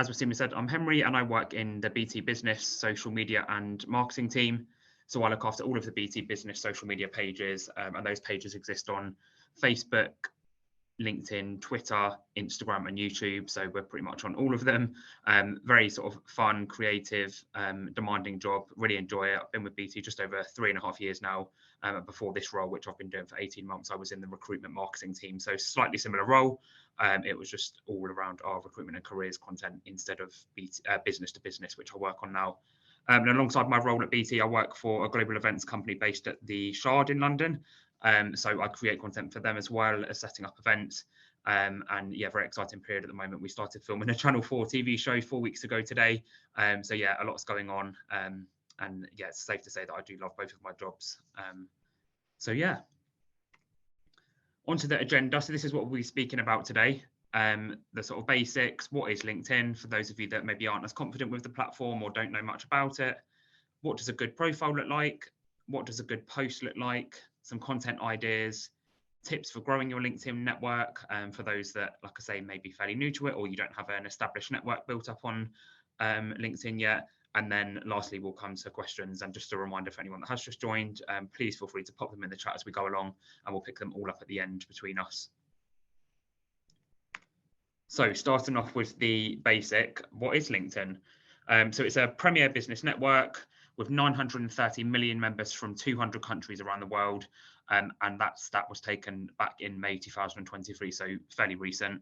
as Wassimi said, I'm Henry and I work in the BT Business social media and marketing team. So I look after all of the BT Business social media pages, and those pages exist on Facebook, LinkedIn, Twitter, Instagram, and YouTube. So we're pretty much on all of them. Very sort of fun, creative, demanding job. Really enjoy it. I've been with BT just over 3.5 years now. Before this role, which I've been doing for 18 months, I was in the recruitment marketing team. So slightly similar role. It was just all around our recruitment and careers content instead of business to business, which I work on now. And alongside my role at BT, I work for a global events company based at the Shard in London. So I create content for them as well as setting up events. And yeah, very exciting period at the moment. We started filming a Channel 4 TV show 4 weeks ago today. So yeah, a lot's going on. And yeah, it's safe to say that I do love both of my jobs. So yeah, onto the agenda. So this is what we'll be speaking about today. The sort of basics. What is LinkedIn? For those of you that maybe aren't as confident with the platform or don't know much about it. What does a good profile look like? What does a good post look like? Some content ideas, tips for growing your LinkedIn network for those that, like I say, may be fairly new to it or you don't have an established network built up on LinkedIn yet. And then lastly, we'll come to questions. And just a reminder for anyone that has just joined, please feel free to pop them in the chat as we go along and we'll pick them all up at the end between us. So starting off with the basic, what is LinkedIn? So it's a premier business network with 930 million members from 200 countries around the world. And that stat was taken back in May 2023, so fairly recent.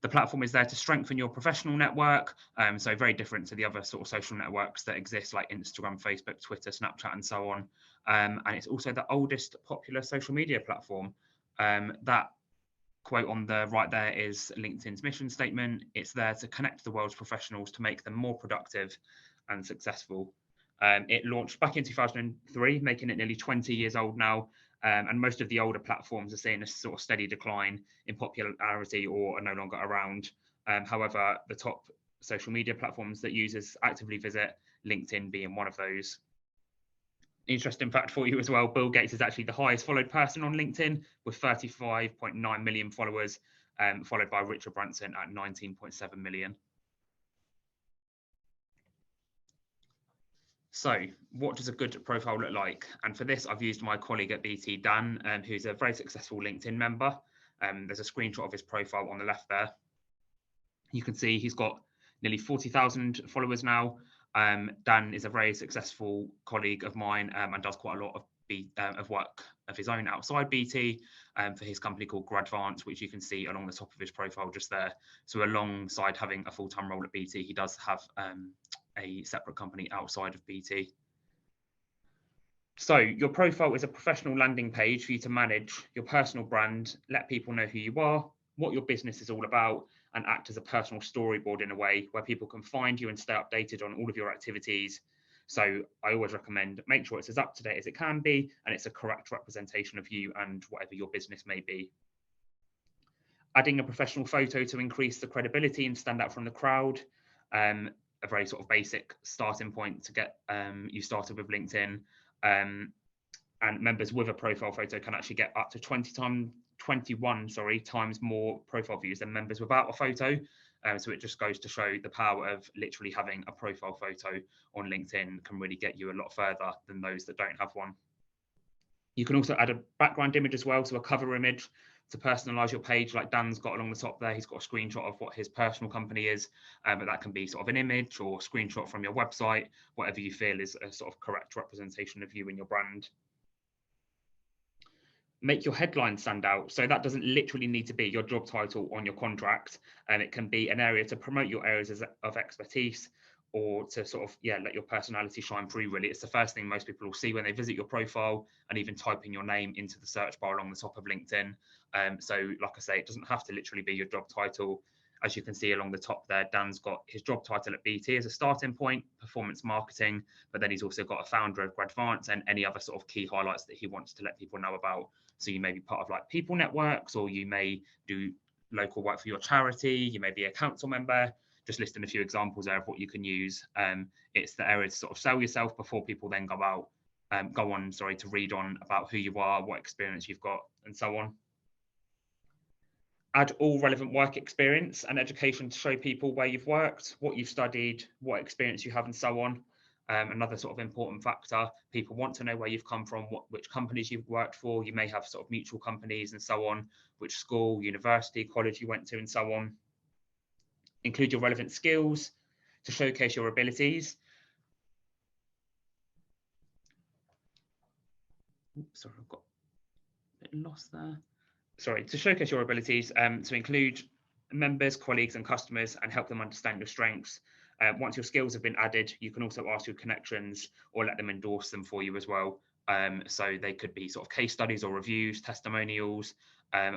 The platform is there to strengthen your professional network. So very different to the other sort of social networks that exist like Instagram, Facebook, Twitter, Snapchat, and so on. And it's also the oldest popular social media platform. That quote on the right there is LinkedIn's mission statement. It's there to connect the world's professionals to make them more productive and successful. It launched back in 2003, making it nearly 20 years old now. And most of the older platforms are seeing a sort of steady decline in popularity or are no longer around. However, the top social media platforms that users actively visit, LinkedIn being one of those. Interesting fact for you as well, Bill Gates is actually the highest followed person on LinkedIn with 35.9 million followers, followed by Richard Branson at 19.7 million. So what does a good profile look like? And for this, I've used my colleague at BT, Dan, who's a very successful LinkedIn member. There's a screenshot of his profile on the left there. You can see he's got nearly 40,000 followers now. Dan is a very successful colleague of mine and does quite a lot of work of his own outside BT for his company called Gradvance, which you can see along the top of his profile just there. So alongside having a full-time role at BT, he does have a separate company outside of BT. So your profile is a professional landing page for you to manage your personal brand, let people know who you are, what your business is all about, and act as a personal storyboard in a way where people can find you and stay updated on all of your activities. So I always recommend make sure it's as up to date as it can be, and it's a correct representation of you and whatever your business may be. Adding a professional photo to increase the credibility and stand out from the crowd. A very sort of basic starting point to get you started with LinkedIn. And members with a profile photo can actually get up to 21 times more profile views than members without a photo. So it just goes to show the power of literally having a profile photo on LinkedIn can really get you a lot further than those that don't have one. You can also add a background image as well, so a cover image to personalize your page like Dan's got along the top there. He's got a screenshot of what his personal company is, but that can be sort of an image or a screenshot from your website, whatever you feel is a sort of correct representation of you and your brand. Make your headline stand out. So that doesn't literally need to be your job title on your contract, and it can be an area to promote your areas of expertise or to sort of, yeah, let your personality shine through, really. It's the first thing most people will see when they visit your profile and even typing your name into the search bar along the top of LinkedIn. So like I say, it doesn't have to literally be your job title. As you can see along the top there, Dan's got his job title at BT as a starting point, performance marketing, but then he's also got a founder of Gradvance and any other sort of key highlights that he wants to let people know about. So you may be part of like people networks, or you may do local work for your charity, you may be a council member. Just listing a few examples there of what you can use. It's the area to sort of sell yourself before people then go on to read on about who you are, what experience you've got, and so on. Add all relevant work experience and education to show people where you've worked, what you've studied, what experience you have, and so on. Another sort of important factor, people want to know where you've come from, which companies you've worked for. You may have sort of mutual companies and so on, which school, university, college you went to, and so on. Include your relevant skills to showcase your abilities. Oops, sorry, I've got a bit lost there. Sorry, to showcase your abilities, to include members, colleagues, and customers, and help them understand your strengths. Once your skills have been added, you can also ask your connections or let them endorse them for you as well. So they could be sort of case studies or reviews, testimonials.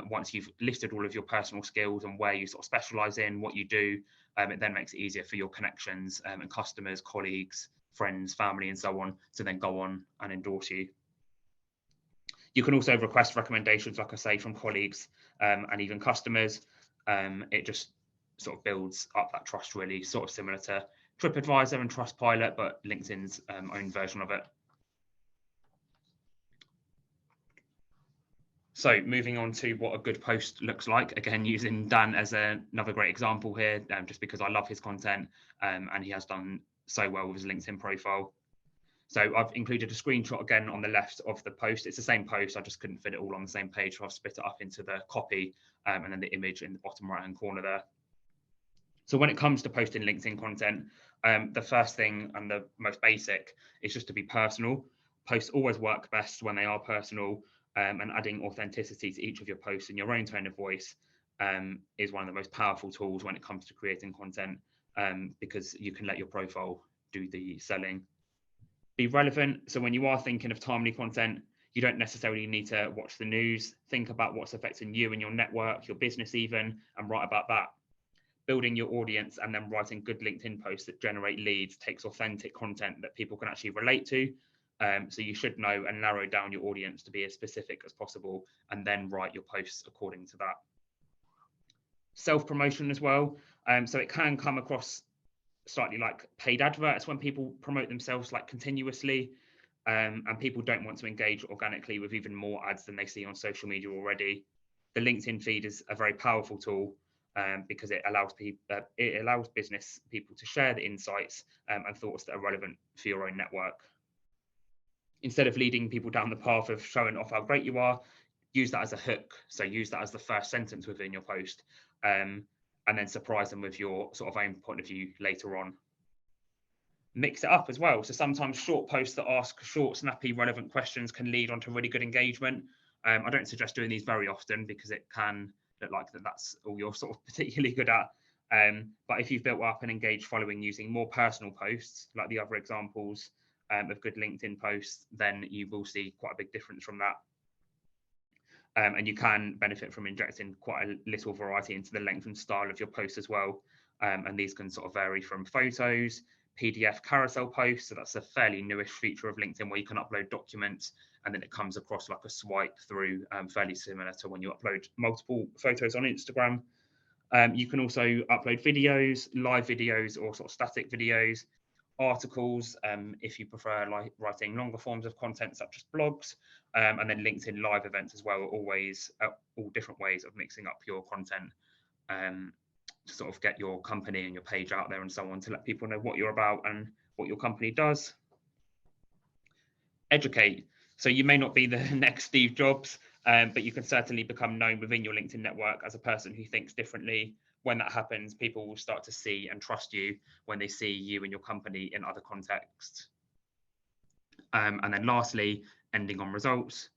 Once you've listed all of your personal skills and where you sort of specialize in, what you do, it then makes it easier for your connections and customers, colleagues, friends, family, and so on to then go on and endorse you. You can also request recommendations, like I say, from colleagues and even customers. It just sort of builds up that trust, really, sort of similar to TripAdvisor and Trustpilot, but LinkedIn's own version of it. So moving on to what a good post looks like, again, using Dan as another great example here, just because I love his content and he has done so well with his LinkedIn profile. So I've included a screenshot again on the left of the post. It's the same post, I just couldn't fit it all on the same page, so I've split it up into the copy and then the image in the bottom right-hand corner there. So when it comes to posting LinkedIn content, the first thing and the most basic is just to be personal. Posts always work best when they are personal, and adding authenticity to each of your posts in your own tone of voice is one of the most powerful tools when it comes to creating content, because you can let your profile do the selling. Be relevant. So when you are thinking of timely content, you don't necessarily need to watch the news. Think about what's affecting you and your network, your business even, and write about that. Building your audience and then writing good LinkedIn posts that generate leads takes authentic content that people can actually relate to. So you should know and narrow down your audience to be as specific as possible, and then write your posts according to that. Self-promotion as well. So it can come across slightly like paid adverts when people promote themselves like continuously, and people don't want to engage organically with even more ads than they see on social media already. The LinkedIn feed is a very powerful tool because it allows business people to share the insights and thoughts that are relevant for your own network. Instead of leading people down the path of showing off how great you are, use that as a hook. So use that as the first sentence within your post, and then surprise them with your sort of own point of view later on. Mix it up as well. So sometimes short posts that ask short, snappy, relevant questions can lead onto really good engagement. I don't suggest doing these very often because it can look like that's all you're sort of particularly good at. But if you've built up an engaged following using more personal posts, like the other examples of good LinkedIn posts, then you will see quite a big difference from that. And you can benefit from injecting quite a little variety into the length and style of your posts as well. And these can sort of vary from photos, PDF carousel posts. So that's a fairly newish feature of LinkedIn where you can upload documents and then it comes across like a swipe through, fairly similar to when you upload multiple photos on Instagram. You can also upload videos, live videos, or sort of static videos, articles, if you prefer like writing longer forms of content such as blogs, and then LinkedIn live events as well, always all different ways of mixing up your content to sort of get your company and your page out there and so on, to let people know what you're about and what your company does. Educate. So you may not be the next Steve Jobs, but you can certainly become known within your LinkedIn network as a person who thinks differently. When that happens, people will start to see and trust you when they see you and your company in other contexts. And then lastly, ending on results.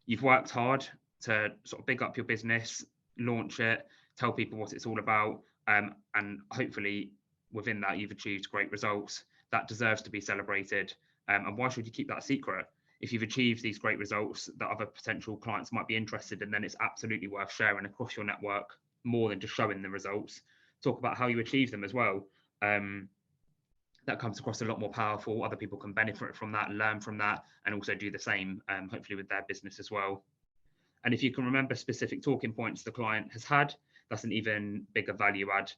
You've worked hard to sort of big up your business, launch it, tell people what it's all about, and hopefully within that you've achieved great results. That deserves to be celebrated. And why should you keep that a secret? If you've achieved these great results that other potential clients might be interested in, then it's absolutely worth sharing across your network, more than just showing the results. Talk about how you achieve them as well. That comes across a lot more powerful. Other people can benefit from that, learn from that, and also do the same, hopefully with their business as well. And if you can remember specific talking points the client has had, that's an even bigger value add.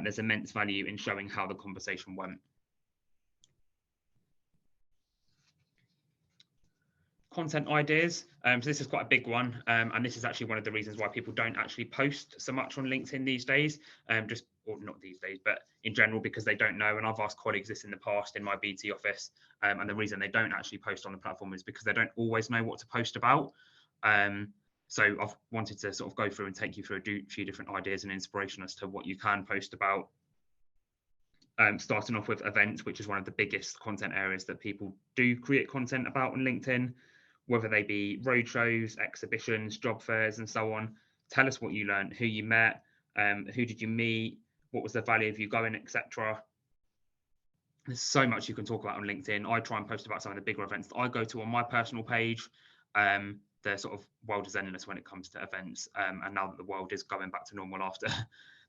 There's immense value in showing how the conversation went. content ideas. So this is quite a big one, and this is actually one of the reasons why people don't actually post so much on LinkedIn these days, or not these days, but in general, because they don't know. And I've asked colleagues this in the past in my BT office, and the reason they don't actually post on the platform is because they don't always know what to post about. So I've wanted to sort of go through and take you through a few different ideas and inspiration as to what you can post about. Starting off with events, which is one of the biggest content areas that people do create content about on LinkedIn, whether they be roadshows, exhibitions, job fairs, and so on. Tell us what you learned, who you met, who did you meet, what was the value of you going, etc. There's so much you can talk about on LinkedIn. I try and post about some of the bigger events that I go to on my personal page. The sort of world is endless when it comes to events. And now that the world is going back to normal after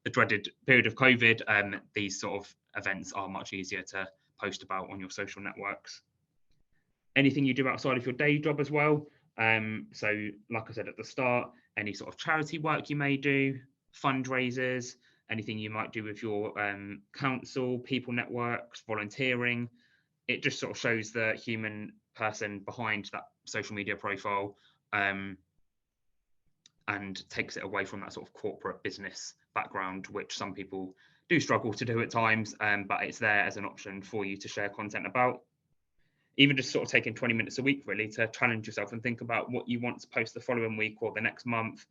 the dreaded period of COVID, these sort of events are much easier to post about on your social networks. Anything you do outside of your day job as well. So like I said at the start, any sort of charity work you may do, fundraisers, anything you might do with your council, people networks, volunteering. It just sort of shows the human person behind that social media profile, and takes it away from that sort of corporate business background, which some people do struggle to do at times, but it's there as an option for you to share content about. Even just sort of taking 20 minutes a week really to challenge yourself and think about what you want to post the following week or the next month,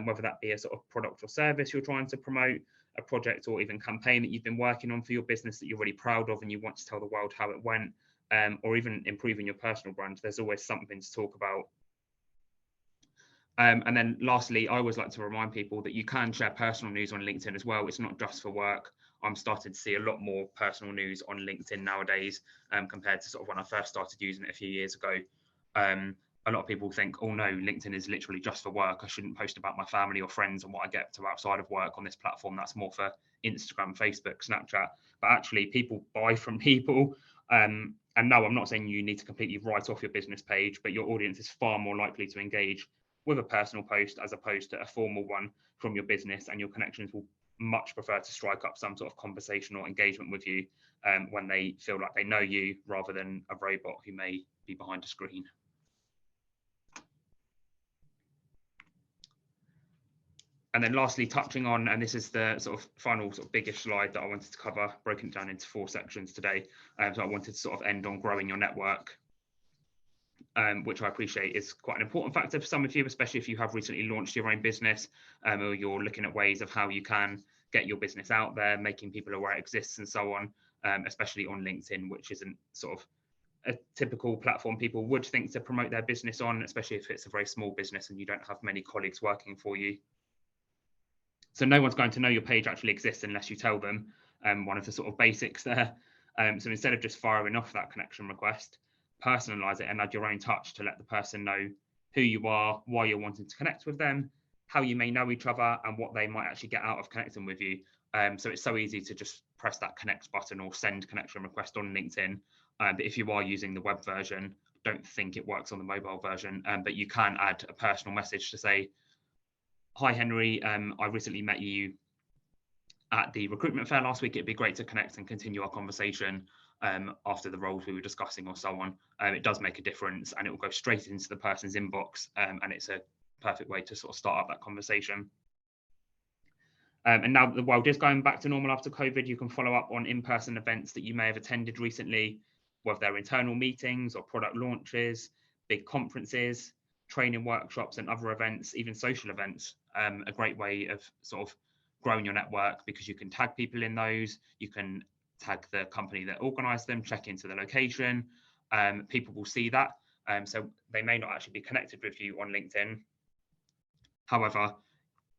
whether that be a sort of product or service you're trying to promote, a project or even campaign that you've been working on for your business that you're really proud of and you want to tell the world how it went, or even improving your personal brand. There's always something to talk about. And then lastly, I always like to remind people that you can share personal news on LinkedIn as well. It's not just for work. I'm starting to see a lot more personal news on LinkedIn nowadays, compared to sort of when I first started using it a few years ago. A lot of people think, oh no, LinkedIn is literally just for work. I shouldn't post about my family or friends and what I get to outside of work on this platform. That's more for Instagram, Facebook, Snapchat. But actually, people buy from people. And no, I'm not saying you need to completely write off your business page, but your audience is far more likely to engage with a personal post as opposed to a formal one from your business, and your connections will much prefer to strike up some sort of conversation or engagement with you when they feel like they know you rather than a robot who may be behind a screen. And then lastly, touching on, and this is the sort of final sort of biggest slide that I wanted to cover, broken down into 4 sections today. So I wanted to sort of end on growing your network, which I appreciate is quite an important factor for some of you, especially if you have recently launched your own business, or you're looking at ways of how you can get your business out there, making people aware it exists and so on, especially on LinkedIn, which isn't sort of a typical platform people would think to promote their business on, especially if it's a very small business and you don't have many colleagues working for you. So no one's going to know your page actually exists unless you tell them, one of the sort of basics there. So instead of just firing off that connection request, personalize it and add your own touch to let the person know who you are, why you're wanting to connect with them, how you may know each other, and what they might actually get out of connecting with you. So it's so easy to just press that connect button or send connection request on LinkedIn. But if you are using the web version, don't think it works on the mobile version, but you can add a personal message to say, hi, Henry, I recently met you at the recruitment fair last week. It'd be great to connect and continue our conversation after the roles we were discussing or so on. It does make a difference, and it will go straight into the person's inbox, and it's a perfect way to sort of start up that conversation. And now that the world is going back to normal after COVID, you can follow up on in-person events that you may have attended recently, whether they're internal meetings or product launches, big conferences, training workshops and other events, even social events. A great way of sort of growing your network, because you can tag people in those, you can tag the company that organised them, check into the location. People will see that. So they may not actually be connected with you on LinkedIn. However,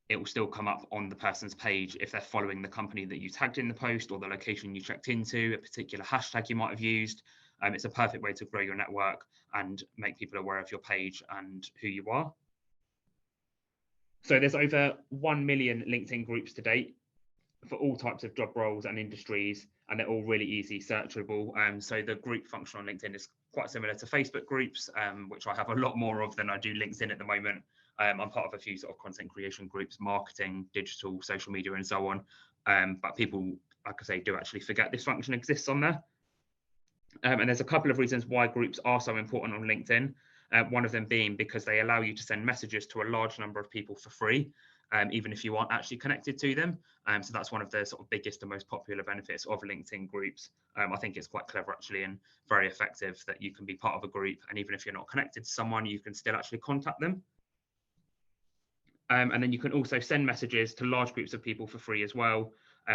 it will still come up on the person's page if they're following the company that you tagged in the post or the location you checked into, a particular hashtag you might have used. It's a perfect way to grow your network and make people aware of your page and who you are. So there's over 1 million LinkedIn groups to date for all types of job roles and industries, and they're all really easy searchable. So the group function on LinkedIn is quite similar to Facebook groups, which I have a lot more of than I do LinkedIn at the moment. I'm part of a few sort of content creation groups, marketing, digital, social media, and so on. But people, like I say, do actually forget this function exists on there. And there's a couple of reasons why groups are so important on LinkedIn. One of them being because they allow you to send messages to a large number of people for free, even if you aren't actually connected to them. So that's one of the sort of biggest and most popular benefits of LinkedIn groups. I think it's quite clever actually, and very effective that you can be part of a group, and even if you're not connected to someone, you can still actually contact them. And then you can also send messages to large groups of people for free as well,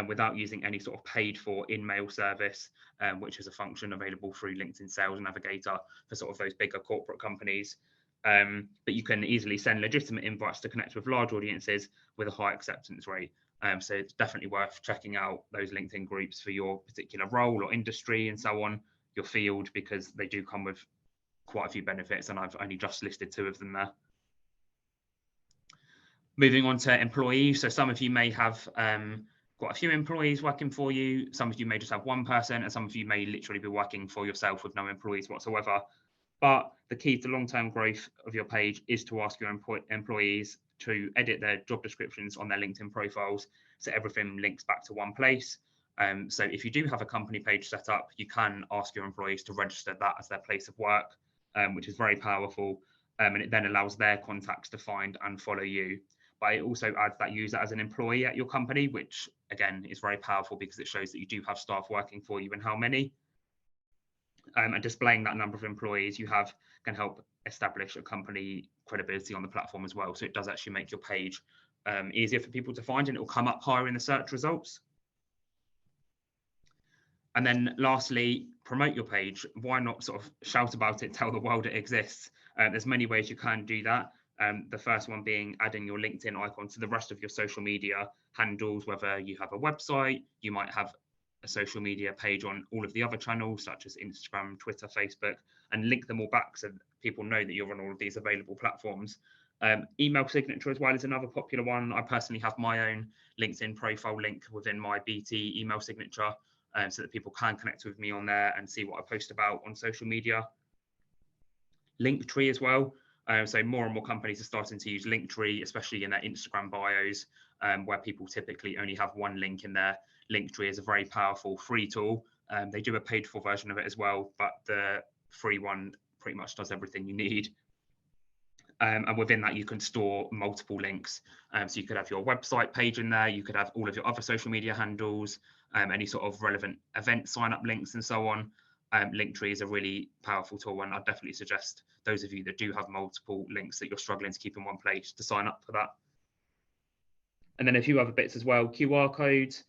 without using any sort of paid for in-mail service, which is a function available through LinkedIn Sales Navigator for sort of those bigger corporate companies. But you can easily send legitimate invites to connect with large audiences with a high acceptance rate. So it's definitely worth checking out those LinkedIn groups for your particular role or industry and so on, your field, because they do come with quite a few benefits, and I've only just listed 2 of them there. Moving on to employees. So some of you may have quite a few employees working for you. Some of you may just have one person, and some of you may literally be working for yourself with no employees whatsoever. But the key to long-term growth of your page is to ask your employees to edit their job descriptions on their LinkedIn profiles, so everything links back to one place. So if you do have a company page set up, you can ask your employees to register that as their place of work, which is very powerful. And it then allows their contacts to find and follow you. But it also adds that user as an employee at your company, which again is very powerful because it shows that you do have staff working for you and how many. And displaying that number of employees you have can help establish a company credibility on the platform as well. So it does actually make your page easier for people to find, and it will come up higher in the search results. And then lastly, promote your page. Why not sort of shout about it, tell the world it exists? There's many ways you can do that. The first one being adding your LinkedIn icon to the rest of your social media handles, whether you have a website, you might have a social media page on all of the other channels, such as Instagram, Twitter, Facebook, and link them all back so that people know that you're on all of these available platforms. Email signature as well is another popular one. I personally have my own LinkedIn profile link within my BT email signature, so that people can connect with me on there and see what I post about on social media. Linktree as well. So more and more companies are starting to use Linktree, especially in their Instagram bios, where people typically only have one link in there. Linktree is a very powerful free tool. They do a paid for version of it as well, but the free one pretty much does everything you need. And within that, you can store multiple links. So you could have your website page in there. You could have all of your other social media handles, any sort of relevant event sign-up links and so on. Linktree is a really powerful tool, and I'd definitely suggest those of you that do have multiple links that you're struggling to keep in one place to sign up for that. And then a few other bits as well, QR codes.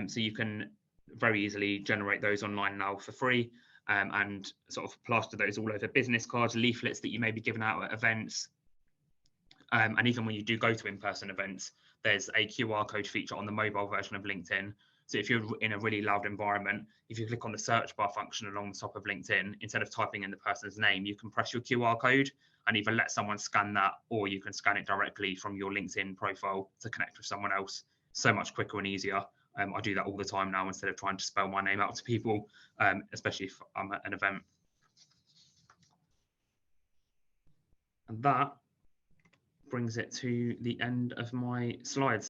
So you can very easily generate those online now for free, and sort of plaster those all over business cards, leaflets that you may be giving out at events. And even when you do go to in-person events, there's a QR code feature on the mobile version of LinkedIn. So if you're in a really loud environment, if you click on the search bar function along the top of LinkedIn, instead of typing in the person's name, you can press your QR code and either let someone scan that, or you can scan it directly from your LinkedIn profile to connect with someone else. So much quicker and easier. I do that all the time now instead of trying to spell my name out to people, especially if I'm at an event. And that brings it to the end of my slides.